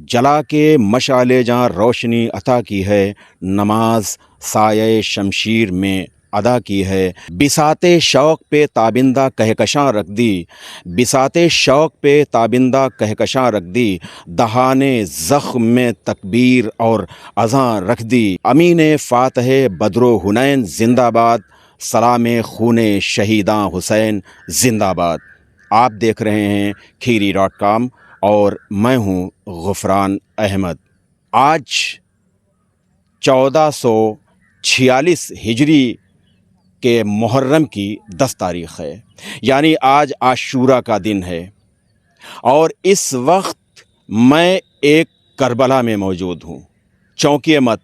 جلا کے مشعل جاں روشنی عطا کی ہے، نماز سایہ شمشیر میں ادا کی ہے، بساط شوق پہ تابندہ کہکشاں رکھ دی، بساط شوق پہ تابندہ کہکشاں رکھ دی، دہانے زخم میں تکبیر اور اذاں رکھ دی، امین فاتح بدر و حنین زندہ باد، سلام خون شہیداں حسین زندہ باد۔ آپ دیکھ رہے ہیں کھیری.com اور میں ہوں غفران احمد۔ آج 1446 ہجری کے محرم کی 10 تاریخ ہے، یعنی آج عاشورہ کا دن ہے، اور اس وقت میں ایک کربلا میں موجود ہوں۔ چونکیے مت،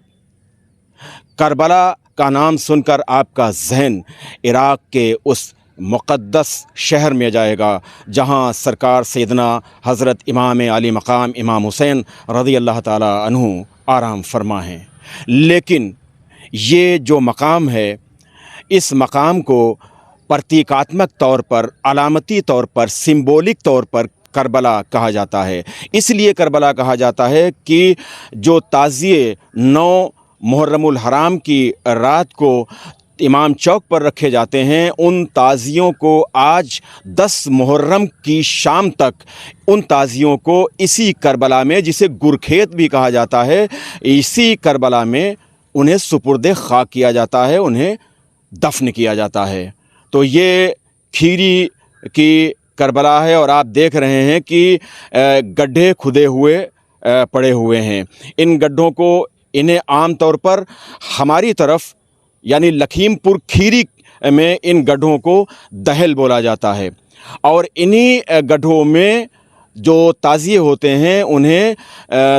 کربلا کا نام سن کر آپ کا ذہن عراق کے اس مقدس شہر میں جائے گا جہاں سرکار سیدنا حضرت امام علی مقام امام حسین رضی اللہ تعالی عنہ آرام فرما ہیں۔ لیکن یہ جو مقام ہے، اس مقام کو پرتیکاتمک طور پر، علامتی طور پر، سمبولک طور پر کربلا کہا جاتا ہے۔ اس لیے کربلا کہا جاتا ہے کہ جو تعزیے 9 محرم الحرام کی رات کو امام چوک پر رکھے جاتے ہیں، ان تعزیوں کو آج 10 محرم کی شام تک ان تعزیوں کو اسی کربلا میں، جسے گرکھیت بھی کہا جاتا ہے، اسی کربلا میں انہیں سپرد خاک کیا جاتا ہے، انہیں دفن کیا جاتا ہے۔ تو یہ کھیری کی کربلا ہے اور آپ دیکھ رہے ہیں کہ گڈھے کھدے ہوئے پڑے ہوئے ہیں. ان گڈھوں کو انہیں عام طور پر ہماری طرف یعنی لکھیم پور کھیری میں ان گڈھوں کو دہل بولا جاتا ہے. اور انہی گڈھوں میں جو تعزیے ہوتے ہیں انہیں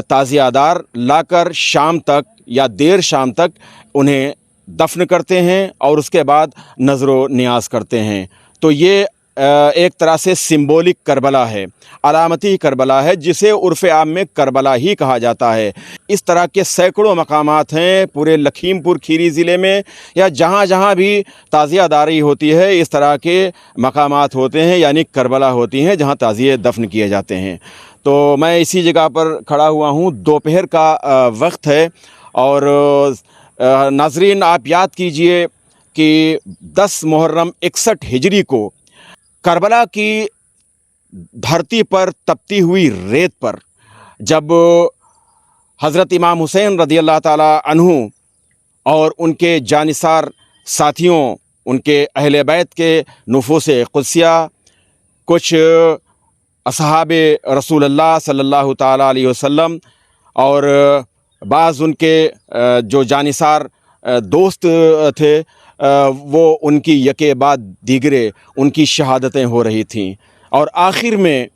تعزیہ دار لا کر شام تک یا دیر شام تک انہیں دفن کرتے ہیں اور اس کے بعد نظر و نیاز کرتے ہیں. تو یہ ایک طرح سے سمبولک کربلا ہے، علامتی کربلا ہے، جسے عرف عام میں کربلا ہی کہا جاتا ہے. اس طرح کے سینکڑوں مقامات ہیں پورے لکھیم پور کھیری ضلع میں، یا جہاں جہاں بھی تعزیہ داری ہوتی ہے اس طرح کے مقامات ہوتے ہیں، یعنی کربلا ہوتی ہیں جہاں تعزیے دفن کیے جاتے ہیں. تو میں اسی جگہ پر کھڑا ہوا ہوں، دوپہر کا وقت ہے. اور ناظرین آپ یاد کیجئے کہ 10 محرم 61 ہجری کو کربلا کی دھرتی پر تپتی ہوئی ریت پر جب حضرت امام حسین رضی اللہ تعالی عنہ اور ان کے جانثار ساتھیوں، ان کے اہل بیت کے نفوس قدسیہ، کچھ اصحاب رسول اللہ صلی اللہ تعالی علیہ وسلم اور بعض ان کے جو جانثار دوست تھے، وہ ان کی یکے بعد دیگرے ان کی شہادتیں ہو رہی تھیں. اور آخر میں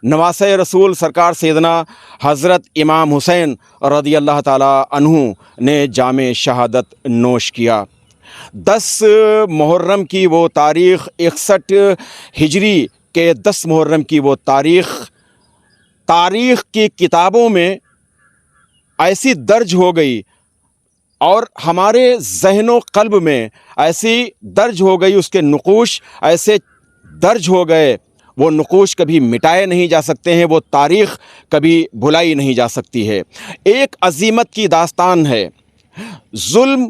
نواسۂ رسول سرکار سیدنا حضرت امام حسین رضی اللہ تعالی عنہ نے جام شہادت نوش کیا. 10 محرم کی وہ تاریخ، 61 ہجری کے 10 محرم کی وہ تاریخ کی کتابوں میں ایسی درج ہو گئی اور ہمارے ذہن و قلب میں ایسی درج ہو گئی، اس کے نقوش ایسے درج ہو گئے، وہ نقوش کبھی مٹائے نہیں جا سکتے ہیں، وہ تاریخ کبھی بھلائی نہیں جا سکتی ہے. ایک عظیمت کی داستان ہے. ظلم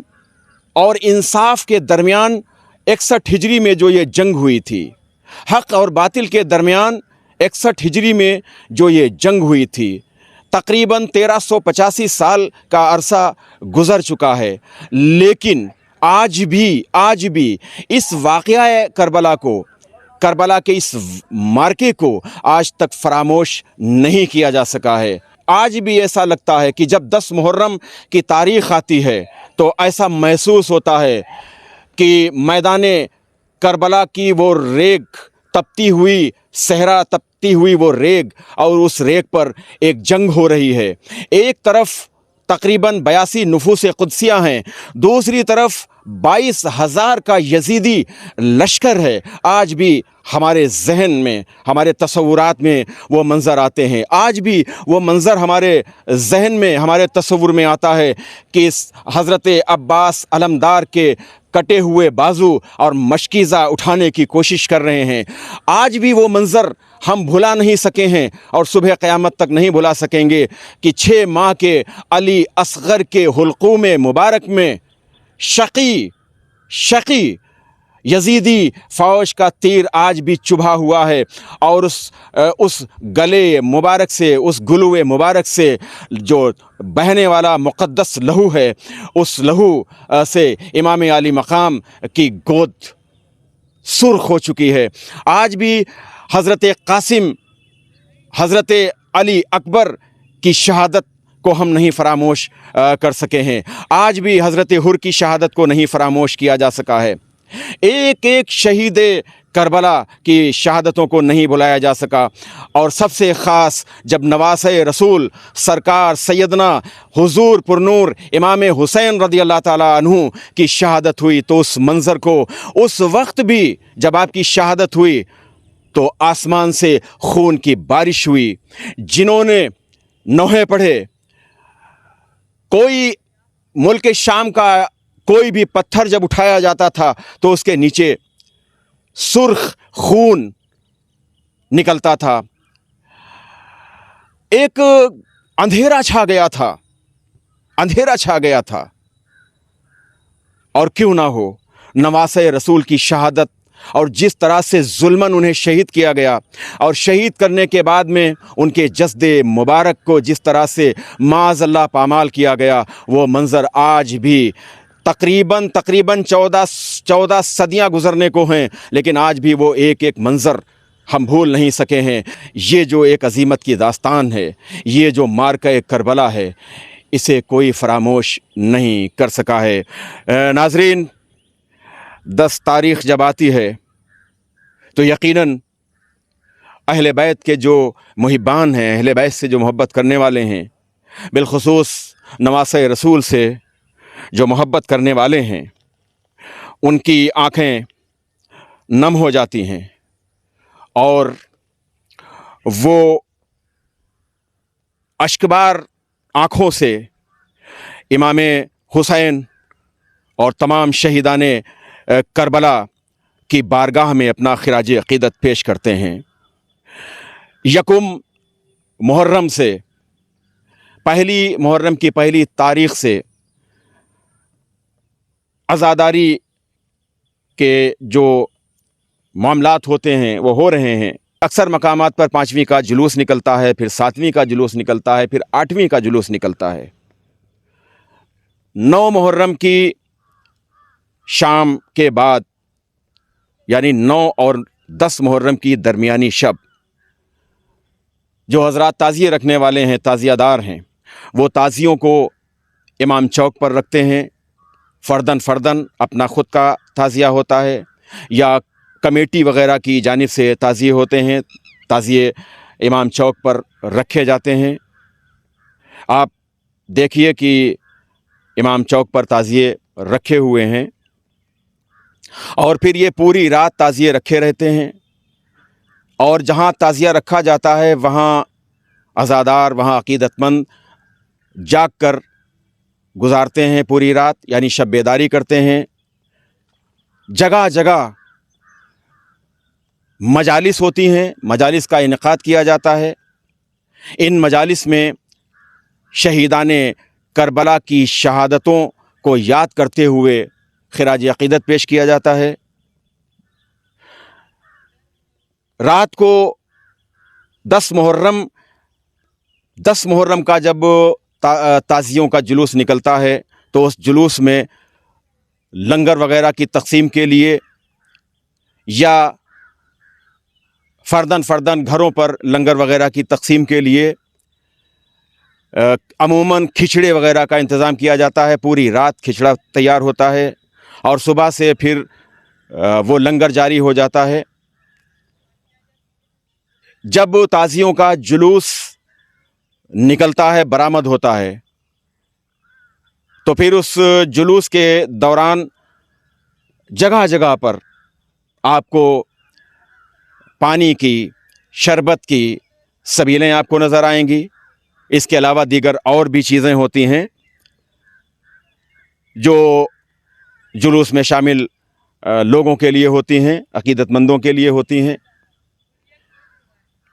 اور انصاف کے درمیان 61 ہجری میں جو یہ جنگ ہوئی تھی، حق اور باطل کے درمیان 61 ہجری میں جو یہ جنگ ہوئی تھی، تقریباً 1385 سال کا عرصہ گزر چکا ہے. لیکن آج بھی اس واقعہ کربلا کے اس مارکے کو آج تک فراموش نہیں کیا جا سکا ہے. آج بھی ایسا لگتا ہے کہ جب 10 محرم کی تاریخ آتی ہے تو ایسا محسوس ہوتا ہے کہ میدان کربلا کی وہ ریگ تپتی ہوئی، صحرا تپتی ہوئی وہ ریگ، اور اس ریگ پر ایک جنگ ہو رہی ہے. ایک طرف تقریباً 82 نفوس قدسیہ ہیں، دوسری طرف 22,000 کا یزیدی لشکر ہے. آج بھی ہمارے ذہن میں، ہمارے تصورات میں وہ منظر آتے ہیں. آج بھی وہ منظر ہمارے ذہن میں، ہمارے تصور میں آتا ہے کہ حضرت عباس علمدار کے کٹے ہوئے بازو اور مشکیزہ اٹھانے کی کوشش کر رہے ہیں. آج بھی وہ منظر ہم بھلا نہیں سکے ہیں اور صبح قیامت تک نہیں بھلا سکیں گے کہ 6 ماہ کے علی اصغر کے حلقوم مبارک میں شقی یزیدی فوج کا تیر آج بھی چبھا ہوا ہے، اور اس گلے مبارک سے، اس گلوے مبارک سے جو بہنے والا مقدس لہو ہے، اس لہو سے امام علی مقام کی گود سرخ ہو چکی ہے. آج بھی حضرت قاسم، حضرت علی اکبر کی شہادت کو ہم نہیں فراموش کر سکے ہیں. آج بھی حضرت حر کی شہادت کو نہیں فراموش کیا جا سکا ہے. ایک شہید کربلا کی شہادتوں کو نہیں بلایا جا سکا. اور سب سے خاص جب نواسۂ رسول سرکار سیدنا حضور پرنور امام حسین رضی اللہ تعالی عنہ کی شہادت ہوئی، تو اس منظر کو اس وقت بھی جب آپ کی شہادت ہوئی تو آسمان سے خون کی بارش ہوئی. جنہوں نے نوحے پڑھے، کوئی ملک شام کا کوئی بھی پتھر جب اٹھایا جاتا تھا تو اس کے نیچے سرخ خون نکلتا تھا. ایک اندھیرا چھا گیا تھا. اور کیوں نہ ہو، نواسۂ رسول کی شہادت اور جس طرح سے ظلماً انہیں شہید کیا گیا، اور شہید کرنے کے بعد میں ان کے جسد مبارک کو جس طرح سے معاذ اللہ پامال کیا گیا، وہ منظر آج بھی تقریباً 14 صدیاں گزرنے کو ہیں، لیکن آج بھی وہ ایک منظر ہم بھول نہیں سکے ہیں۔ یہ جو ایک عظیمت کی داستان ہے، یہ جو معرکہ کربلا ہے، اسے کوئی فراموش نہیں کر سکا ہے۔ ناظرین، 10 تاریخ جب آتی ہے تو یقیناً اہل بیت کے جو محبان ہیں، اہل بیت سے جو محبت کرنے والے ہیں، بالخصوص نواسۂ رسول سے جو محبت کرنے والے ہیں، ان کی آنکھیں نم ہو جاتی ہیں اور وہ اشکبار آنکھوں سے امام حسین اور تمام شہیدان کربلا کی بارگاہ میں اپنا خراج عقیدت پیش کرتے ہیں۔ یکم محرم سے، پہلی محرم کی پہلی تاریخ سے عزاداری کے جو معاملات ہوتے ہیں وہ ہو رہے ہیں۔ اکثر مقامات پر 5ویں کا جلوس نکلتا ہے، پھر 7ویں کا جلوس نکلتا ہے، پھر 8ویں کا جلوس نکلتا ہے۔ 9 محرم کی شام کے بعد، یعنی 9 اور 10 محرم کی درمیانی شب، جو حضرات تعزیے رکھنے والے ہیں، تعزیہ دار ہیں، وہ تعزیوں کو امام چوک پر رکھتے ہیں۔ فردن اپنا خود کا تعزیہ ہوتا ہے یا کمیٹی وغیرہ کی جانب سے تعزیے ہوتے ہیں، تعزیے امام چوک پر رکھے جاتے ہیں۔ آپ دیکھیے کہ امام چوک پر تعزیے رکھے ہوئے ہیں اور پھر یہ پوری رات تعزیے رکھے رہتے ہیں، اور جہاں تعزیہ رکھا جاتا ہے وہاں عزادار، وہاں عقیدت مند جاگ کر گزارتے ہیں پوری رات، یعنی شب بیداری کرتے ہیں۔ جگہ جگہ مجالس ہوتی ہیں، مجالس کا انعقاد کیا جاتا ہے۔ ان مجالس میں شہیدان کربلا کی شہادتوں کو یاد کرتے ہوئے خراج عقیدت پیش کیا جاتا ہے۔ رات کو 10 محرم کا جب تعزیوں کا جلوس نکلتا ہے تو اس جلوس میں لنگر وغیرہ کی تقسیم کے لیے یا فردن گھروں پر لنگر وغیرہ کی تقسیم کے لیے عموماً کھچڑے وغیرہ کا انتظام کیا جاتا ہے۔ پوری رات کھچڑا تیار ہوتا ہے اور صبح سے پھر وہ لنگر جاری ہو جاتا ہے۔ جب تعزیوں کا جلوس نکلتا ہے، برآمد ہوتا ہے، تو پھر اس جلوس کے دوران جگہ جگہ پر آپ کو پانی کی، شربت کی سبیلیں آپ کو نظر آئیں گی۔ اس کے علاوہ دیگر اور بھی چیزیں ہوتی ہیں جو جلوس میں شامل لوگوں کے لیے ہوتی ہیں، عقیدت مندوں کے لیے ہوتی ہیں۔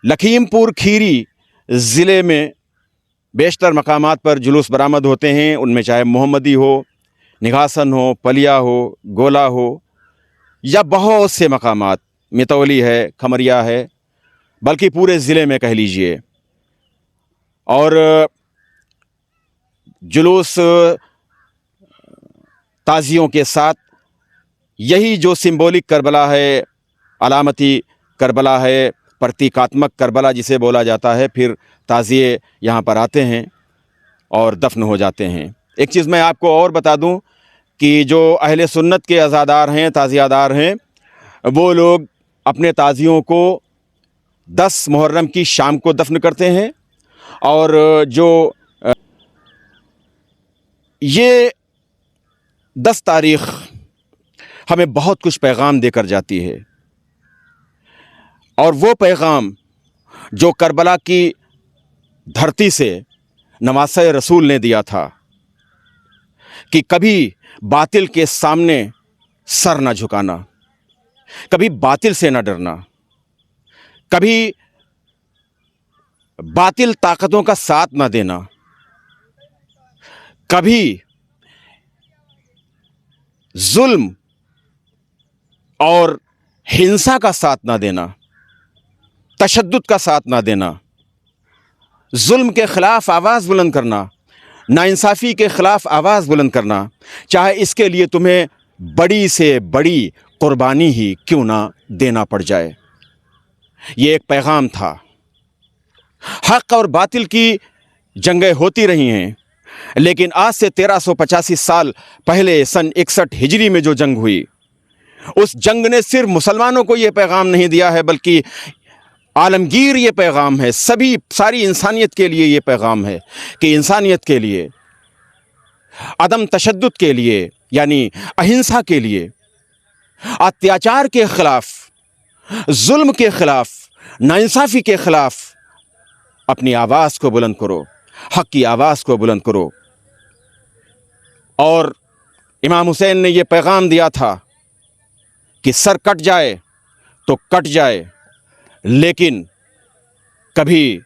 لکھیم پور کھیری ضلع میں بیشتر مقامات پر جلوس برآمد ہوتے ہیں، ان میں چاہے محمدی ہو، نگھاسن ہو، پلیا ہو، گولا ہو، یا بہت سے مقامات، متولی ہے، کھمریا ہے، بلکہ پورے ضلع میں کہہ لیجئے۔ اور جلوس تعزیوں کے ساتھ یہی جو سمبولک کربلا ہے، علامتی کربلا ہے، پرتیکاتمک کربلا جسے بولا جاتا ہے، پھر تعزیے یہاں پر آتے ہیں اور دفن ہو جاتے ہیں۔ ایک چیز میں آپ کو اور بتا دوں کہ جو اہل سنت کے عزادار ہیں، تعزیہ دار ہیں، وہ لوگ اپنے تعزیوں کو 10 محرم کی شام کو دفن کرتے ہیں، اور جو یہ 10 تاریخ ہمیں بہت کچھ پیغام دے کر جاتی ہے، اور وہ پیغام جو کربلا کی دھرتی سے نواسۂ رسول نے دیا تھا کہ کبھی باطل کے سامنے سر نہ جھکانا، کبھی باطل سے نہ ڈرنا، کبھی باطل طاقتوں کا ساتھ نہ دینا، کبھی ظلم اور ہنسا کا ساتھ نہ دینا، تشدد کا ساتھ نہ دینا، ظلم کے خلاف آواز بلند کرنا، ناانصافی کے خلاف آواز بلند کرنا، چاہے اس کے لیے تمہیں بڑی سے بڑی قربانی ہی کیوں نہ دینا پڑ جائے۔ یہ ایک پیغام تھا۔ حق اور باطل کی جنگیں ہوتی رہی ہیں، لیکن آج سے 1385 سال پہلے سن 61 ہجری میں جو جنگ ہوئی، اس جنگ نے صرف مسلمانوں کو یہ پیغام نہیں دیا ہے، بلکہ عالمگیر یہ پیغام ہے، ساری انسانیت کے لیے یہ پیغام ہے کہ انسانیت کے لیے، عدم تشدد کے لیے، یعنی اہنسا کے لیے، اتیاچار کے خلاف، ظلم کے خلاف، ناانصافی کے خلاف اپنی آواز کو بلند کرو، حق کی آواز کو بلند کرو۔ اور امام حسین نے یہ پیغام دیا تھا کہ سر کٹ جائے تو کٹ جائے، لیکن کبھی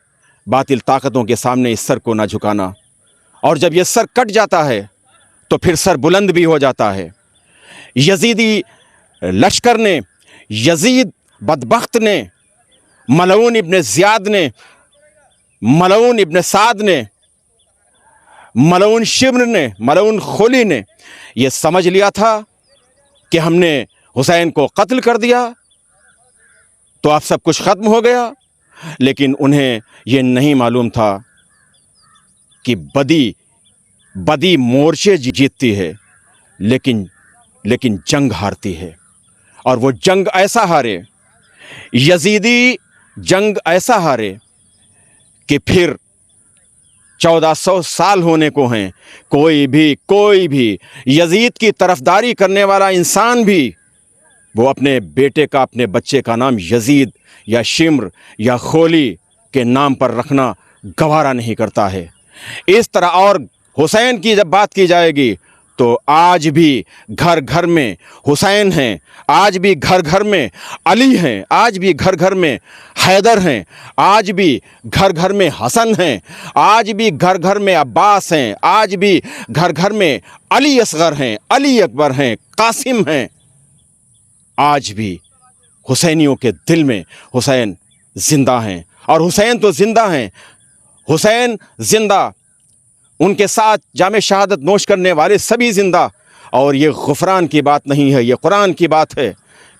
باطل طاقتوں کے سامنے اس سر کو نہ جھکانا، اور جب یہ سر کٹ جاتا ہے تو پھر سر بلند بھی ہو جاتا ہے۔ یزیدی لشکر نے، یزید بدبخت نے، ملعون ابن زیاد نے، ملعون ابن سعد نے، ملعون شمر نے، ملعون خولی نے یہ سمجھ لیا تھا کہ ہم نے حسین کو قتل کر دیا تو اب سب کچھ ختم ہو گیا، لیکن انہیں یہ نہیں معلوم تھا کہ بدی مورچے جیتتی ہے، لیکن جنگ ہارتی ہے، اور وہ جنگ ایسا ہارے، یزیدی جنگ ایسا ہارے کہ پھر 1400 سال ہونے کو ہیں، کوئی بھی یزید کی طرفداری کرنے والا انسان بھی وہ اپنے بیٹے کا، اپنے بچے کا نام یزید یا شمر یا خولی کے نام پر رکھنا گوارا نہیں کرتا ہے۔ اس طرح، اور حسین کی جب بات کی جائے گی تو آج بھی گھر گھر میں حسین ہیں، آج بھی گھر گھر میں علی ہیں، آج بھی گھر گھر میں حیدر ہیں، آج بھی گھر گھر میں حسن ہیں، آج بھی گھر گھر میں عباس ہیں، آج بھی گھر گھر میں علی اصغر ہیں، علی اکبر ہیں، قاسم ہیں۔ آج بھی حسینیوں کے دل میں حسین زندہ ہیں، اور حسین تو زندہ ہیں، حسین زندہ، ان کے ساتھ جام شہادت نوش کرنے والے سبھی زندہ۔ اور یہ غفران کی بات نہیں ہے، یہ قرآن کی بات ہے،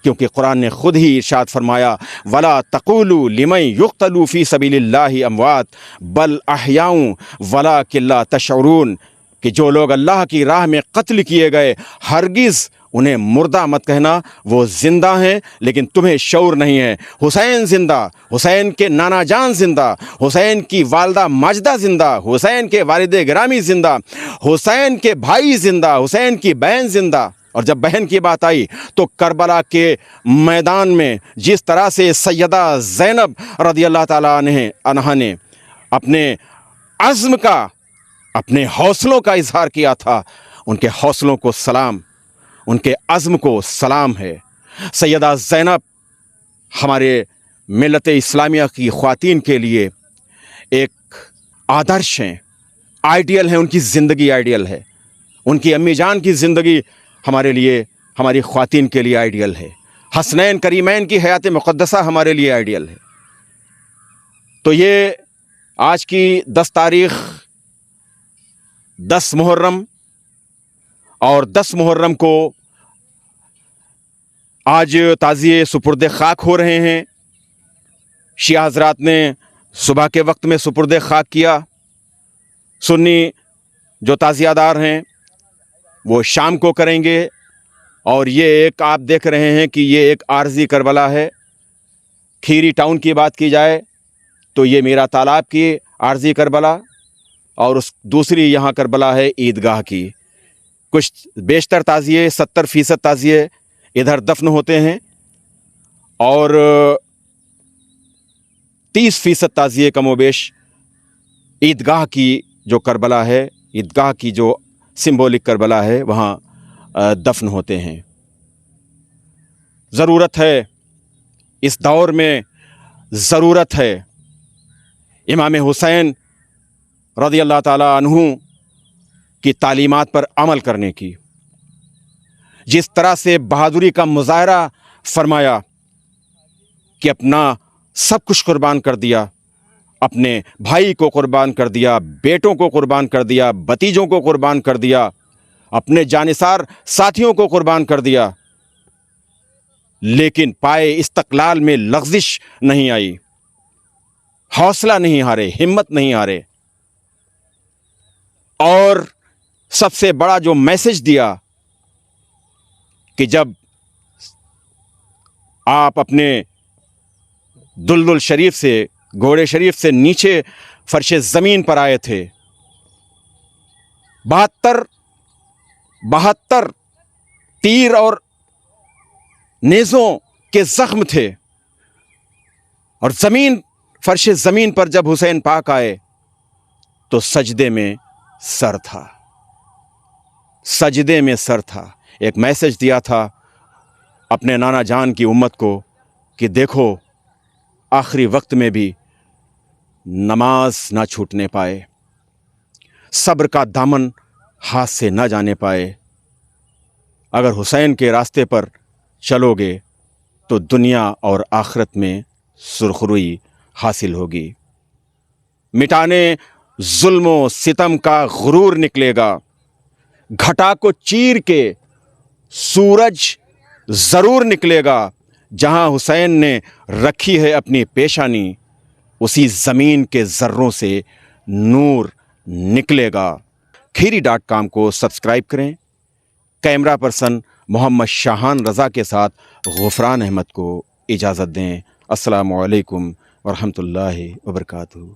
کیونکہ قرآن نے خود ہی ارشاد فرمایا وَلَا تَقُولُوا لِمَن يُقْتَلُ فِي سَبِيلِ اللَّهِ أَمْوَاتٌ بَلْ أَحْيَاءٌ وَلَٰكِن لَّا تَشْعُرُونَ، کہ جو لوگ اللہ کی راہ میں قتل کیے گئے ہرگز انہیں مردہ مت کہنا، وہ زندہ ہیں لیکن تمہیں شعور نہیں ہے۔ حسین زندہ، حسین کے نانا جان زندہ، حسین کی والدہ ماجدہ زندہ، حسین کے والد گرامی زندہ، حسین کے بھائی زندہ، حسین کی بہن زندہ۔ اور جب بہن کی بات آئی تو کربلا کے میدان میں جس طرح سے سیدہ زینب رضی اللہ تعالیٰ عنہا نے اپنے عزم کا، اپنے حوصلوں کا اظہار کیا تھا، ان کے حوصلوں کو سلام، ان کے عزم کو سلام ہے۔ سیدہ زینب ہمارے ملت اسلامیہ کی خواتین کے لیے ایک آدرش ہیں، آئیڈیل ہیں، ان کی زندگی آئیڈیل ہے، ان کی امی جان کی زندگی ہمارے لیے، ہماری خواتین کے لیے آئیڈیل ہے، حسنین کریمین کی حیات مقدسہ ہمارے لیے آئیڈیل ہے۔ تو یہ آج کی 10 تاریخ 10 محرم، اور 10 محرم کو آج تعزیے سپرد خاک ہو رہے ہیں۔ شیعہ حضرات نے صبح کے وقت میں سپرد خاک کیا، سنی جو تعزیہ دار ہیں وہ شام کو کریں گے، اور یہ ایک آپ دیکھ رہے ہیں کہ یہ ایک عارضی کربلا ہے۔ کھیری ٹاؤن کی بات کی جائے تو یہ میرا تالاب کی عارضی کربلا، اور اس دوسری یہاں کربلا ہے عیدگاہ کی۔ کچھ بیشتر تعزیے، 70% تعزیے ادھر دفن ہوتے ہیں، اور 30% تعزیے کم و بیش عیدگاہ کی جو کربلا ہے، عیدگاہ کی جو سمبولک کربلا ہے، وہاں دفن ہوتے ہیں۔ ضرورت ہے، اس دور میں ضرورت ہے امام حسین رضی اللہ تعالیٰ عنہ کی تعلیمات پر عمل کرنے کی۔ جس طرح سے بہادری کا مظاہرہ فرمایا کہ اپنا سب کچھ قربان کر دیا، اپنے بھائی کو قربان کر دیا، بیٹوں کو قربان کر دیا، بھتیجوں کو قربان کر دیا، اپنے جانثار ساتھیوں کو قربان کر دیا، لیکن پائے استقلال میں لغزش نہیں آئی، حوصلہ نہیں ہارے، ہمت نہیں ہارے، اور سب سے بڑا جو میسج دیا کہ جب آپ اپنے دلدل شریف سے، گھوڑے شریف سے نیچے فرش زمین پر آئے تھے، 72 تیر اور نیزوں کے زخم تھے، اور فرش زمین پر جب حسین پاک آئے تو سجدے میں سر تھا، سجدے میں سر تھا۔ ایک میسج دیا تھا اپنے نانا جان کی امت کو کہ دیکھو، آخری وقت میں بھی نماز نہ چھوٹنے پائے، صبر کا دامن ہاتھ سے نہ جانے پائے۔ اگر حسین کے راستے پر چلو گے تو دنیا اور آخرت میں سرخروئی حاصل ہوگی، مٹانے ظلم و ستم کا غرور نکلے گا، گھٹا کو چیر کے سورج ضرور نکلے گا، جہاں حسین نے رکھی ہے اپنی پیشانی اسی زمین کے ذروں سے نور نکلے گا۔ kheeri.com کو سبسکرائب کریں۔ کیمرہ پرسن محمد شاہان رضا کے ساتھ غفران احمد کو اجازت دیں۔ السلام علیکم ورحمۃ اللہ وبرکاتہ۔